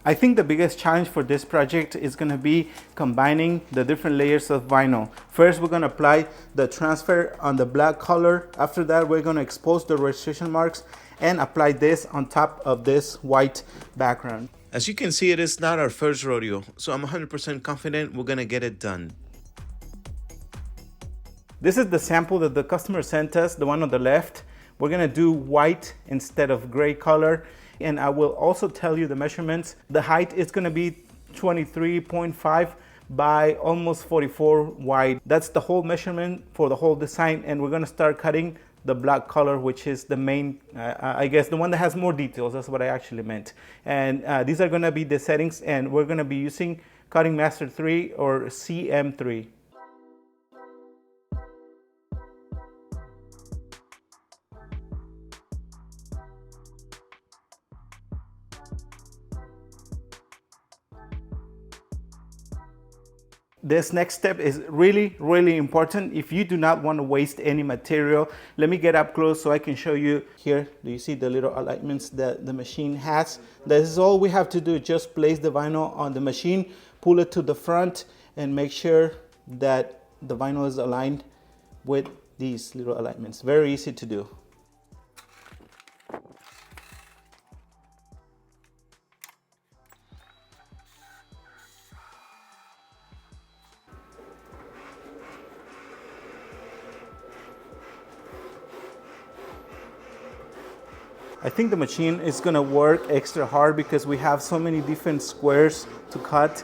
I think the biggest challenge for this project is going to be combining the different layers of vinyl. First, we're going to apply the transfer on the black color. After that, we're going to expose the registration marks and apply this on top of this white background. As you can see, it is not our first rodeo, so I'm 100% confident we're gonna get it done. This is the sample that the customer sent us, the one on the left. We're gonna do white instead of gray color. And I will also tell you the measurements. The height is gonna be 23.5 by almost 44 wide. That's the whole measurement for the whole design. And we're gonna start cutting the black color, which is the main, I guess the one that has more details. That's what I actually meant. And these are gonna be the settings, and we're gonna be using Cutting Master 3 or CM3. This next step is really, really important if you do not want to waste any material. Let me get up close so I can show you here. Do you see the little alignments that the machine has? This is all we have to do. Just place the vinyl on the machine, pull it to the front, and make sure that the vinyl is aligned with these little alignments. Very easy to do. I think the machine is gonna work extra hard because we have so many different squares to cut.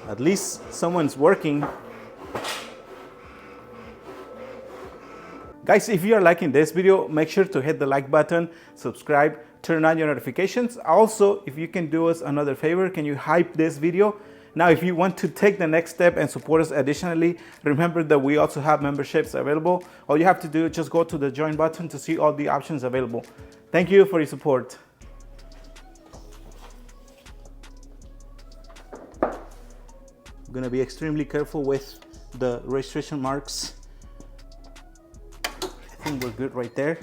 At least someone's working. Guys, if you are liking this video, make sure to hit the like button, subscribe, turn on your notifications. Also, if you can do us another favor, can you hype this video? Now, if you want to take the next step and support us additionally, remember that we also have memberships available. All you have to do is just go to the join button to see all the options available. Thank you for your support. I'm gonna be extremely careful with the registration marks. I think we're good right there.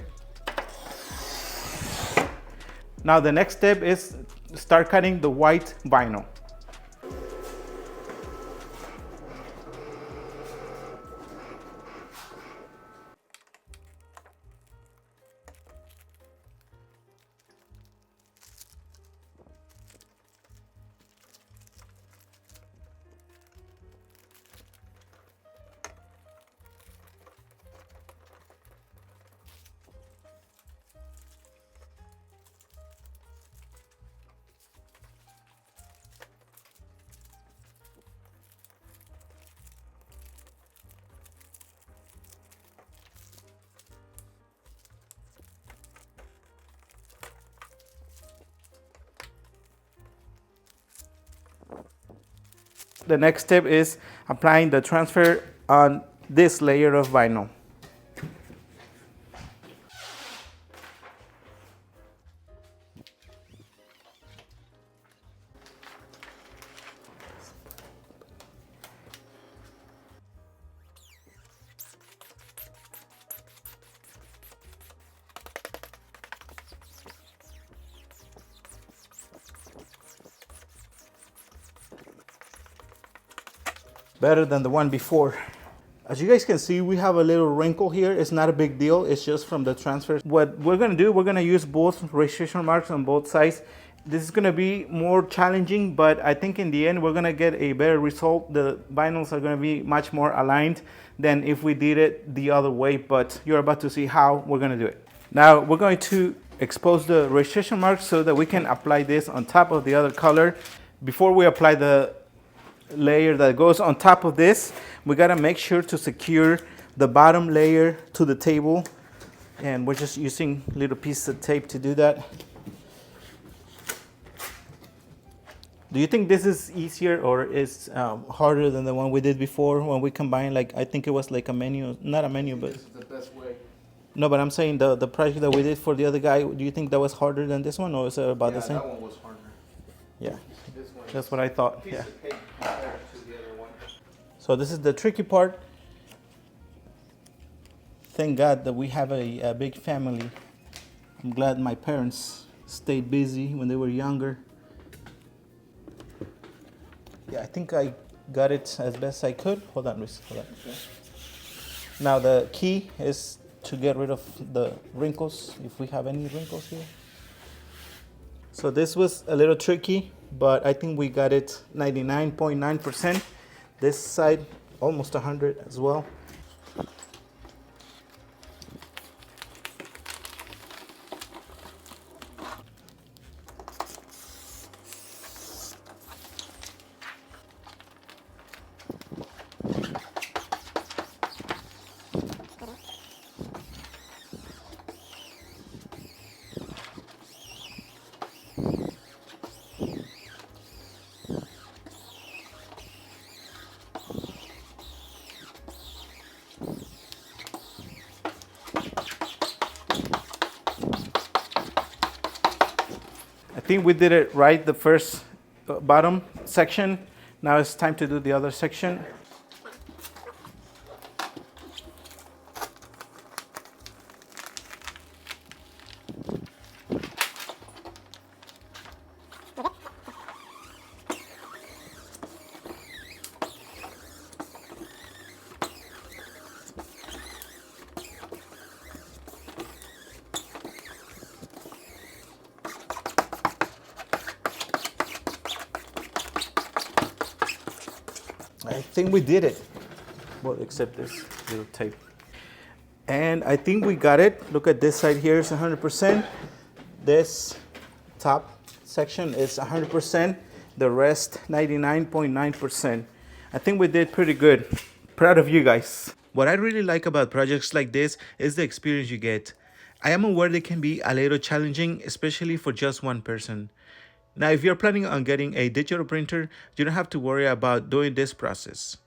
Now the next step is start cutting the white vinyl. The next step is applying the transfer on this layer of vinyl. Better than the one before. As you guys can see, we have a little wrinkle here. It's not a big deal. It's just from the transfer. What we're gonna do, we're gonna use both registration marks on both sides. This is gonna be more challenging, but I think in the end, we're gonna get a better result. The vinyls are gonna be much more aligned than if we did it the other way, but you're about to see how we're gonna do it. Now, we're going to expose the registration marks so that we can apply this on top of the other color. Before we apply the layer that goes on top of this, we got to make sure to secure the bottom layer to the table, and we're just using little pieces of tape to do that. Do you think this is easier or is harder than the one we did before when we combined, like, I think it was like a menu, not a menu, but This is the best way. no, but I'm saying the project that we did for the other guy, do you think that was harder than this one, or is it about the same? That one was harder. Yeah, This one. that's what I thought. Piece Yeah. of tape compared to the other one. So this is the tricky part. Thank God that we have a big family. I'm glad my parents stayed busy when they were younger. Yeah, I think I got it as best I could. Hold on, Luis. Hold on. Okay. Now the key is to get rid of the wrinkles, if we have any wrinkles here. So this was a little tricky, but I think we got it 99.9%. This side almost 100 as well. I think we did it right the first bottom section. Now it's time to do the other section. I think we did it. Well, except this little tape. And I think we got it. Look at this side here, it's 100%. This top section is 100%. The rest, 99.9%. I think we did pretty good. Proud of you guys. What I really like about projects like this is the experience you get. I am aware they can be a little challenging, especially for just one person. Now, if you're planning on getting a digital printer, you don't have to worry about doing this process.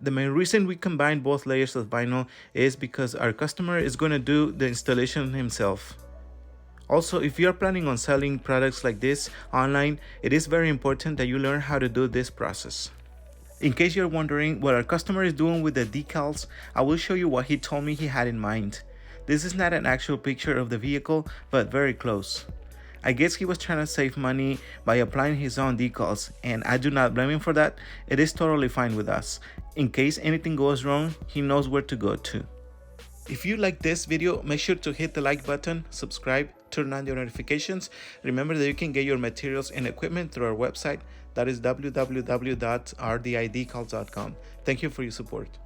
The main reason we combine both layers of vinyl is because our customer is going to do the installation himself. Also, if you're planning on selling products like this online, it is very important that you learn how to do this process. In case you're wondering what our customer is doing with the decals, I will show you what he told me he had in mind. This is not an actual picture of the vehicle, but very close. I guess he was trying to save money by applying his own decals, and I do not blame him for that. It is totally fine with us. In case anything goes wrong, he knows where to go to. If you like this video, make sure to hit the like button, subscribe, turn on your notifications. Remember that you can get your materials and equipment through our website. That is www.rdidecals.com. Thank you for your support.